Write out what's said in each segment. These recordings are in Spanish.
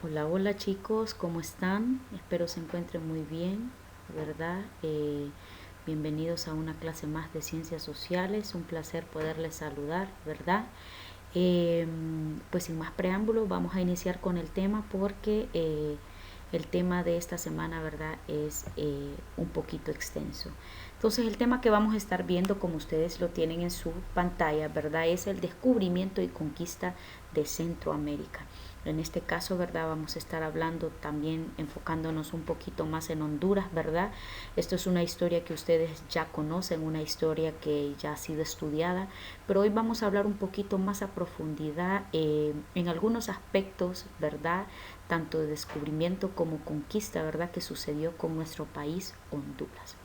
Hola, hola chicos, ¿cómo están? Espero se encuentren muy bien, ¿verdad? Bienvenidos a una clase más de ciencias sociales, un placer poderles saludar, ¿verdad? Eh, pues sin más preámbulos, vamos a iniciar con el tema porque el tema de esta semana, ¿verdad? Es un poquito extenso. Entonces el tema que vamos a estar viendo, como ustedes lo tienen en su pantalla, ¿verdad? Es el descubrimiento y conquista de Centroamérica. En este caso, ¿verdad? Vamos a estar hablando también enfocándonos un poquito más en Honduras, ¿verdad? Esto es una historia que ustedes ya conocen, una historia que ya ha sido estudiada, pero hoy vamos a hablar un poquito más a profundidad en algunos aspectos, ¿verdad? Tanto de descubrimiento como conquista, ¿verdad? Que sucedió con nuestro país, Honduras.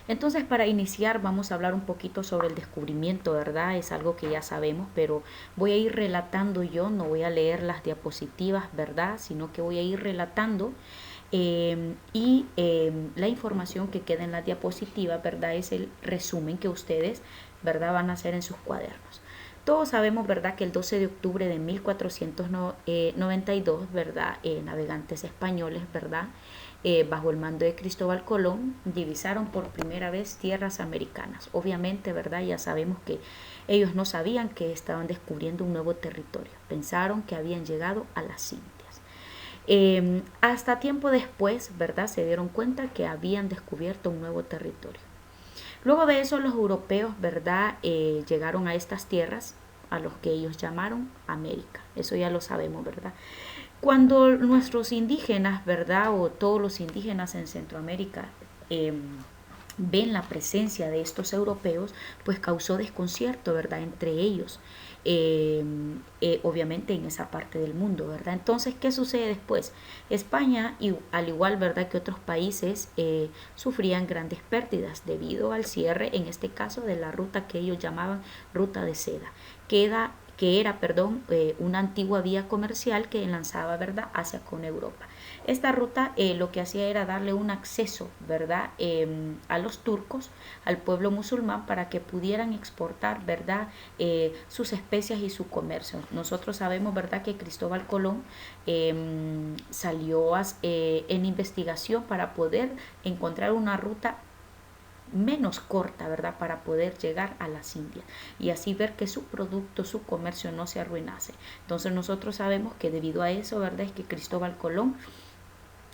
Entonces, para iniciar, vamos a hablar un poquito sobre el descubrimiento, ¿verdad? Es algo que ya sabemos, pero voy a ir relatando yo, no voy a leer las diapositivas, ¿verdad? Sino que voy a ir relatando la información que queda en la diapositiva, ¿verdad? Es el resumen que ustedes, ¿verdad? Van a hacer en sus cuadernos. Todos sabemos, ¿verdad?, que el 12 de octubre de 1492, ¿verdad?, navegantes españoles, ¿verdad?, bajo el mando de Cristóbal Colón, divisaron por primera vez tierras americanas. Obviamente, ¿verdad?, ya sabemos que ellos no sabían que estaban descubriendo un nuevo territorio. Pensaron que habían llegado a las Indias. Hasta tiempo después, ¿verdad?, se dieron cuenta que habían descubierto un nuevo territorio. Luego de eso los europeos, ¿verdad?, llegaron a estas tierras a los que ellos llamaron América. Eso ya lo sabemos, ¿verdad? Cuando nuestros indígenas, ¿verdad?, o todos los indígenas en Centroamérica eh, ven la presencia de estos europeos, pues causó desconcierto, ¿verdad?, entre ellos, obviamente en esa parte del mundo, ¿verdad? Entonces, ¿qué sucede después? España, y, al igual, ¿verdad?, que otros países, sufrían grandes pérdidas debido al cierre, en este caso, de la ruta que ellos llamaban ruta de seda, que era, perdón, una antigua vía comercial que lanzaba, ¿verdad?, hacia con Europa. Esta ruta lo que hacía era darle un acceso, ¿verdad?, a los turcos, al pueblo musulmán, para que pudieran exportar, ¿verdad?, sus especias y su comercio. Nosotros sabemos, ¿verdad?, que Cristóbal Colón salió en investigación para poder encontrar una ruta menos corta, ¿verdad?, para poder llegar a las Indias y así ver que su producto, su comercio no se arruinase. Entonces nosotros sabemos que debido a eso, ¿verdad?, es que Cristóbal Colón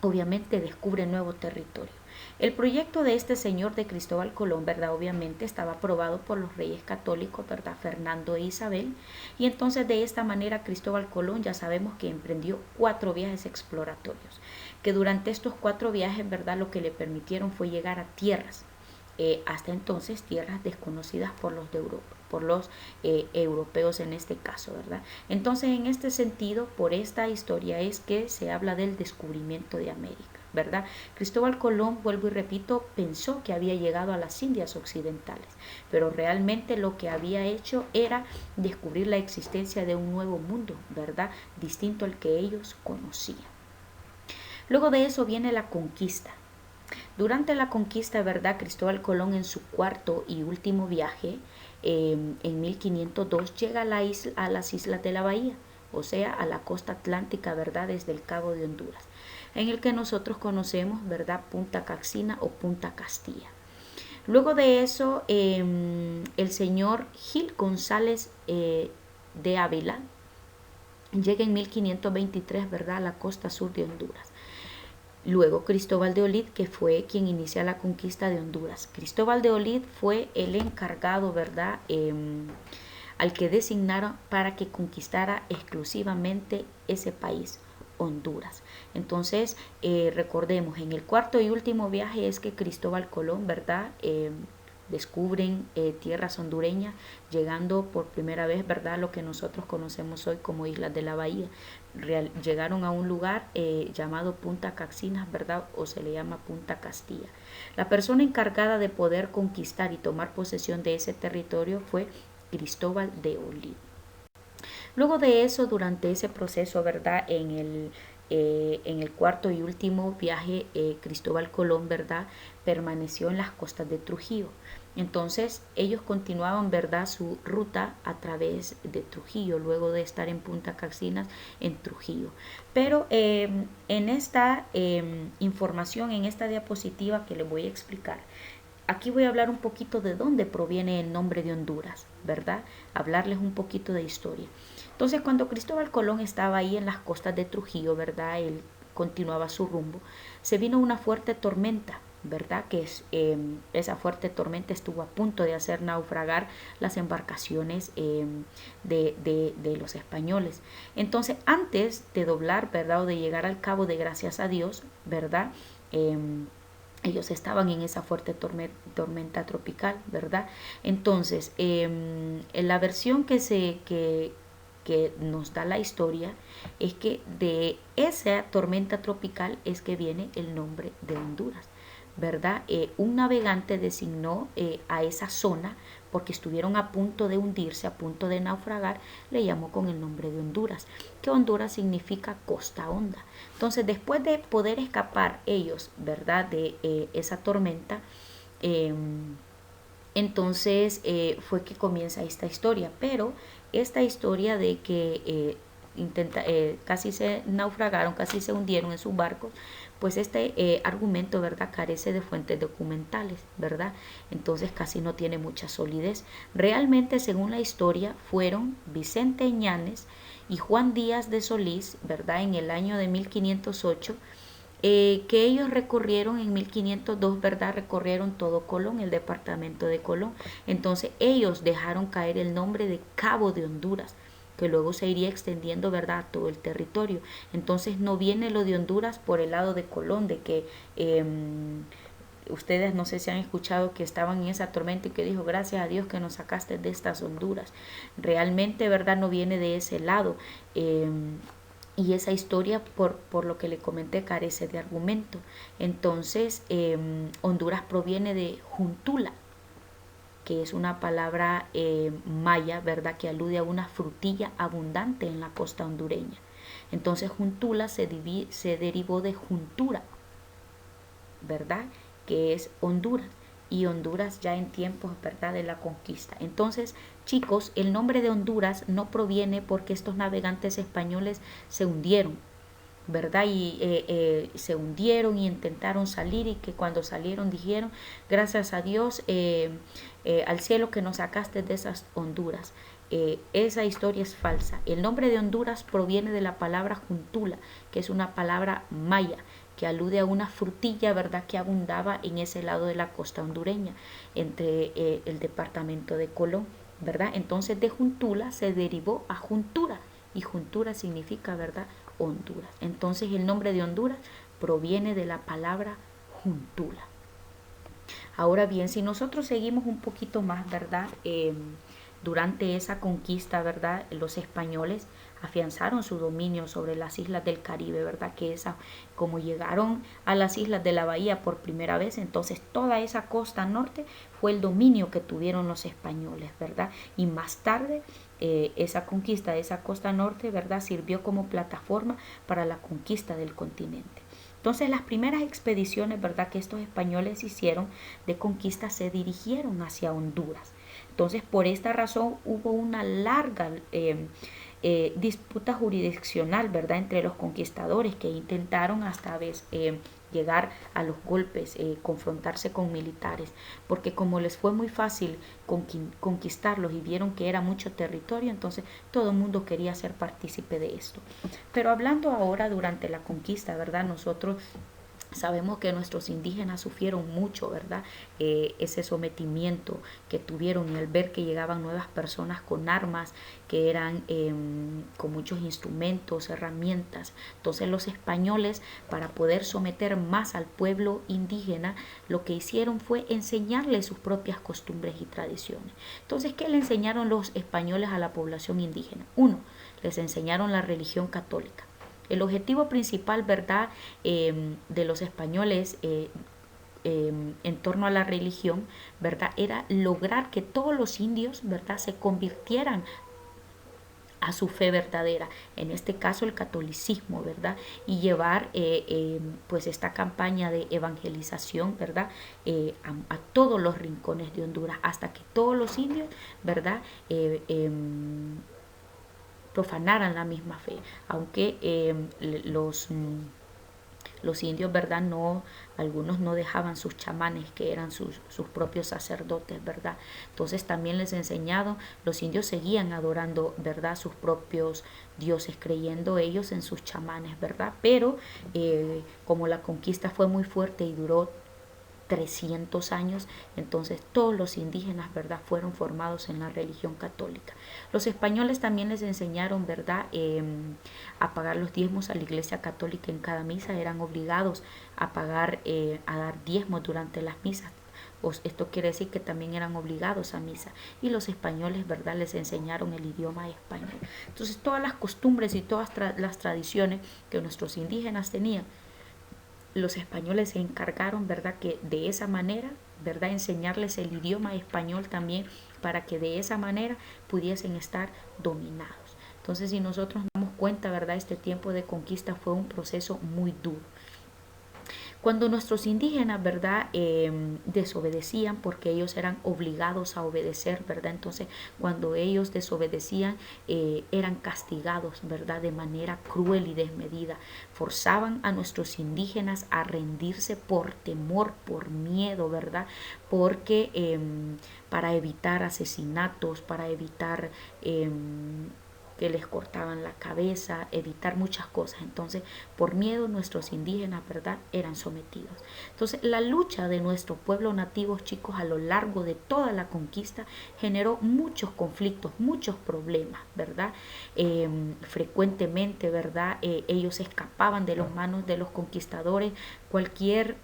obviamente descubre nuevo territorio. El proyecto de este señor de Cristóbal Colón, ¿verdad?, obviamente estaba aprobado por los reyes católicos, ¿verdad?, Fernando e Isabel, y entonces de esta manera Cristóbal Colón ya sabemos que emprendió 4 viajes exploratorios, que durante estos 4 viajes, ¿verdad?, lo que le permitieron fue llegar a tierras, hasta entonces tierras desconocidas por los de Europa, por los europeos en este caso, ¿verdad? Entonces, en este sentido, por esta historia es que se habla del descubrimiento de América, ¿verdad? Cristóbal Colón, vuelvo y repito, pensó que había llegado a las Indias occidentales, pero realmente lo que había hecho era descubrir la existencia de un nuevo mundo, ¿verdad?, distinto al que ellos conocían. Luego de eso viene la conquista. Durante la conquista, ¿verdad?, Cristóbal Colón, en su cuarto y último viaje, en 1502, llega a las islas de la Bahía, o sea, a la costa atlántica, ¿verdad?, desde el Cabo de Honduras, en el que nosotros conocemos, ¿verdad?, Punta Caxina o Punta Castilla. Luego de eso, el señor Gil González de Ávila llega en 1523, ¿verdad?, a la costa sur de Honduras. Luego Cristóbal de Olid, que fue quien inicia la conquista de Honduras. Cristóbal de Olid fue el encargado, ¿verdad?, al que designaron para que conquistara exclusivamente ese país, Honduras. Entonces, recordemos, en el cuarto y último viaje es que Cristóbal Colón, ¿verdad?, descubren tierras hondureñas, llegando por primera vez, ¿verdad?, a lo que nosotros conocemos hoy como Islas de la Bahía. Llegaron a un lugar llamado Punta Caxinas, ¿verdad?, o se le llama Punta Castilla. La persona encargada de poder conquistar y tomar posesión de ese territorio fue Cristóbal de Olid. Luego de eso, durante ese proceso, ¿verdad?, en el cuarto y último viaje, Cristóbal Colón, ¿verdad?, permaneció en las costas de Trujillo. Entonces ellos continuaban, ¿verdad?, su ruta a través de Trujillo, luego de estar en Punta Caxinas, en Trujillo. Pero en esta información, en esta diapositiva que les voy a explicar, aquí voy a hablar un poquito de dónde proviene el nombre de Honduras, ¿verdad? Hablarles un poquito de historia. Entonces, cuando Cristóbal Colón estaba ahí en las costas de Trujillo, ¿verdad? Él continuaba su rumbo, se vino una fuerte tormenta, ¿verdad? Esa fuerte tormenta estuvo a punto de hacer naufragar las embarcaciones de los españoles. Entonces, antes de doblar, ¿verdad? O de llegar al Cabo de Gracias a Dios, ¿verdad? Ellos estaban en esa fuerte tormenta tropical, ¿verdad? Entonces, en la versión que nos da la historia es que de esa tormenta tropical es que viene el nombre de Honduras, ¿verdad? Un navegante designó a esa zona porque estuvieron a punto de hundirse, a punto de naufragar, le llamó con el nombre de Honduras, que Honduras significa costa honda. Entonces, después de poder escapar ellos, ¿verdad?, de esa tormenta, entonces fue que comienza esta historia, pero esta historia de que casi se naufragaron, casi se hundieron en sus barcos, pues este argumento, ¿verdad?, carece de fuentes documentales, ¿verdad? Entonces casi no tiene mucha solidez. Realmente, según la historia, fueron Vicente Ñanes y Juan Díaz de Solís, ¿verdad?, en el año de 1508, que ellos recorrieron en 1502, ¿verdad? Recorrieron todo Colón, el departamento de Colón. Entonces ellos dejaron caer el nombre de Cabo de Honduras, que luego se iría extendiendo, ¿verdad?, a todo el territorio. Entonces no viene lo de Honduras por el lado de Colón, de que ustedes no sé si han escuchado que estaban en esa tormenta y que dijo, gracias a Dios que nos sacaste de estas Honduras. Realmente, ¿verdad?, no viene de ese lado. Y esa historia, por lo que le comenté, carece de argumento. Entonces, Honduras proviene de Juntula, que es una palabra maya, ¿verdad?, que alude a una frutilla abundante en la costa hondureña. Entonces, Juntula se derivó de juntura, ¿verdad?, que es Honduras. Y Honduras ya en tiempos, ¿verdad?, de la conquista. Entonces, chicos, el nombre de Honduras no proviene porque estos navegantes españoles se hundieron, ¿verdad? Y se hundieron y intentaron salir, y que cuando salieron dijeron, gracias a Dios, al cielo que nos sacaste de esas Honduras. Esa historia es falsa. El nombre de Honduras proviene de la palabra juntula, que es una palabra maya, que alude a una frutilla, ¿verdad?, que abundaba en ese lado de la costa hondureña, entre el departamento de Colón, ¿verdad? Entonces de Juntula se derivó a Juntura, y Juntura significa, ¿verdad?, Honduras. Entonces el nombre de Honduras proviene de la palabra Juntula. Ahora bien, si nosotros seguimos un poquito más, ¿verdad?, durante esa conquista, ¿verdad?, los españoles afianzaron su dominio sobre las islas del Caribe, ¿verdad?, que como llegaron a las islas de la bahía por primera vez, entonces toda esa costa norte fue el dominio que tuvieron los españoles, ¿verdad? Y más tarde esa conquista de esa costa norte, ¿verdad?, sirvió como plataforma para la conquista del continente. Entonces las primeras expediciones, ¿verdad?, que estos españoles hicieron de conquista se dirigieron hacia Honduras. Entonces, por esta razón hubo una larga disputa jurisdiccional, ¿verdad?, entre los conquistadores, que intentaron hasta llegar a los golpes, confrontarse con militares, porque como les fue muy fácil conquistarlos y vieron que era mucho territorio, entonces todo el mundo quería ser partícipe de esto. Pero hablando ahora durante la conquista, ¿verdad?, nosotros sabemos que nuestros indígenas sufrieron mucho, ¿verdad? Ese sometimiento que tuvieron, y al ver que llegaban nuevas personas con armas, que eran con muchos instrumentos, herramientas. Entonces los españoles, para poder someter más al pueblo indígena, lo que hicieron fue enseñarles sus propias costumbres y tradiciones. Entonces, ¿qué le enseñaron los españoles a la población indígena? Uno, les enseñaron la religión católica. El objetivo principal, ¿verdad?, de los españoles en torno a la religión, ¿verdad?, era lograr que todos los indios, ¿verdad?, se convirtieran a su fe verdadera, en este caso el catolicismo, ¿verdad? Y llevar pues esta campaña de evangelización, ¿verdad? A todos los rincones de Honduras, hasta que todos los indios, ¿verdad? Profanaran la misma fe, aunque los indios, ¿verdad? No, algunos no dejaban sus chamanes, que eran sus propios sacerdotes, ¿verdad? Entonces también les he enseñado, los indios seguían adorando, ¿verdad? Sus propios dioses, creyendo ellos en sus chamanes, ¿verdad? Pero como la conquista fue muy fuerte y duró 300 años, entonces todos los indígenas, ¿verdad?, fueron formados en la religión católica. Los españoles también les enseñaron, ¿verdad?, a pagar los diezmos a la iglesia católica en cada misa, eran obligados a pagar, a dar diezmos durante las misas. Esto quiere decir que también eran obligados a misa, y los españoles, ¿verdad?, les enseñaron el idioma español. Entonces todas las costumbres y todas las tradiciones que nuestros indígenas tenían, los españoles se encargaron, ¿verdad?, que de esa manera, ¿verdad?, enseñarles el idioma español también, para que de esa manera pudiesen estar dominados. Entonces, si nosotros nos damos cuenta, ¿verdad?, este tiempo de conquista fue un proceso muy duro. Cuando nuestros indígenas, ¿verdad?, desobedecían, porque ellos eran obligados a obedecer, ¿verdad? Entonces, cuando ellos desobedecían, eran castigados, ¿verdad?, de manera cruel y desmedida. Forzaban a nuestros indígenas a rendirse por temor, por miedo, ¿verdad? Porque para evitar asesinatos, para evitar que les cortaban la cabeza, evitar muchas cosas. Entonces, por miedo, nuestros indígenas, ¿verdad?, eran sometidos. Entonces, la lucha de nuestro pueblo nativos, chicos, a lo largo de toda la conquista generó muchos conflictos, muchos problemas, ¿verdad? Frecuentemente, ¿verdad?, ellos escapaban de las manos de los conquistadores. Cualquier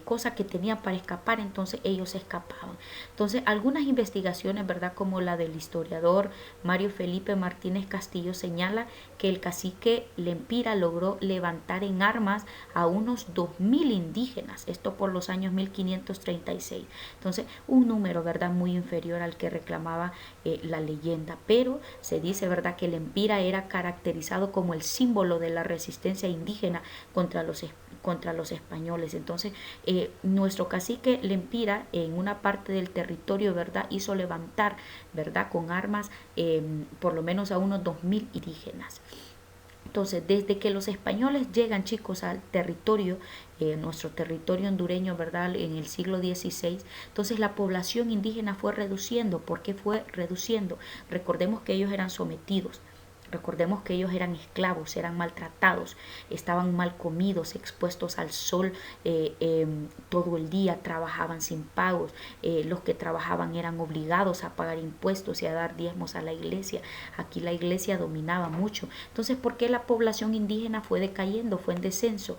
cosa que tenían para escapar, entonces ellos escapaban. Entonces, algunas investigaciones, ¿verdad?, como la del historiador Mario Felipe Martínez Castillo, señala que el cacique Lempira logró levantar en armas a unos 2000 indígenas, esto por los años 1536. Entonces, un número, ¿verdad?, muy inferior al que reclamaba la leyenda, pero se dice, ¿verdad?, que Lempira era caracterizado como el símbolo de la resistencia indígena contra los españoles. Entonces, nuestro cacique Lempira, en una parte del territorio, ¿verdad?, hizo levantar, ¿verdad?, con armas, por lo menos a unos 2000 indígenas. Entonces, desde que los españoles llegan, chicos, al territorio, nuestro territorio hondureño, ¿verdad?, en el siglo XVI, entonces la población indígena fue reduciendo. ¿Por qué fue reduciendo? Recordemos que ellos eran sometidos. Recordemos que ellos eran esclavos, eran maltratados, estaban mal comidos, expuestos al sol todo el día, trabajaban sin pagos. Los que trabajaban eran obligados a pagar impuestos y a dar diezmos a la iglesia. Aquí la iglesia dominaba mucho. Entonces, ¿por qué la población indígena fue decayendo, fue en descenso?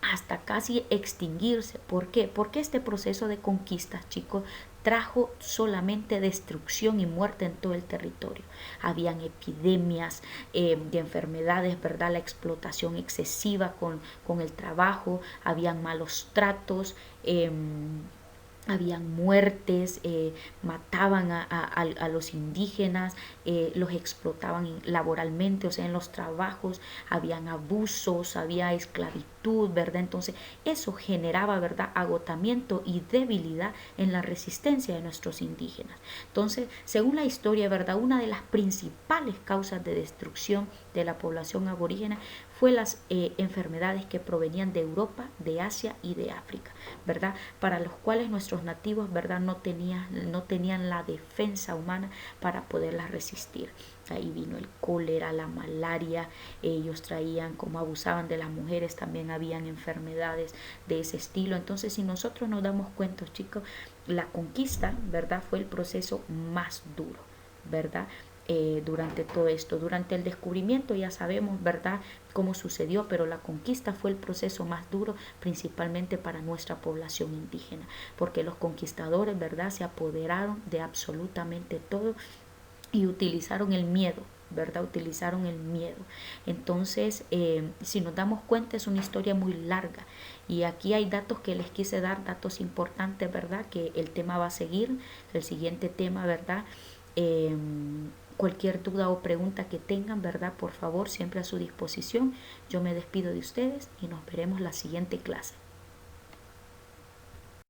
Hasta casi extinguirse. ¿Por qué? Porque este proceso de conquistas, chicos, trajo solamente destrucción y muerte en todo el territorio. Habían epidemias de enfermedades, ¿verdad?, la explotación excesiva con el trabajo, habían malos tratos, habían muertes, mataban a los indígenas, los explotaban laboralmente, o sea, en los trabajos, habían abusos, había esclavitud, ¿verdad? Entonces, eso generaba, ¿verdad?, agotamiento y debilidad en la resistencia de nuestros indígenas. Entonces, según la historia, ¿verdad?, una de las principales causas de destrucción de la población aborígena fue las enfermedades que provenían de Europa, de Asia y de África, ¿verdad?, para los cuales nuestros nativos, ¿verdad?, no tenían la defensa humana para poderlas resistir. Ahí vino el cólera, la malaria, ellos traían, como abusaban de las mujeres, también habían enfermedades de ese estilo. Entonces, si nosotros nos damos cuenta, chicos, la conquista, ¿verdad?, fue el proceso más duro, ¿verdad? Durante todo esto, durante el descubrimiento ya sabemos, ¿verdad?, cómo sucedió, pero la conquista fue el proceso más duro, principalmente para nuestra población indígena, porque los conquistadores, ¿verdad?, se apoderaron de absolutamente todo y utilizaron el miedo, ¿verdad? Utilizaron el miedo. Entonces, si nos damos cuenta, es una historia muy larga. Y aquí hay datos que les quise dar, datos importantes, ¿verdad?, que el tema va a seguir, el siguiente tema, ¿verdad?, Cualquier duda o pregunta que tengan, ¿verdad? Por favor, siempre a su disposición. Yo me despido de ustedes y nos veremos la siguiente clase.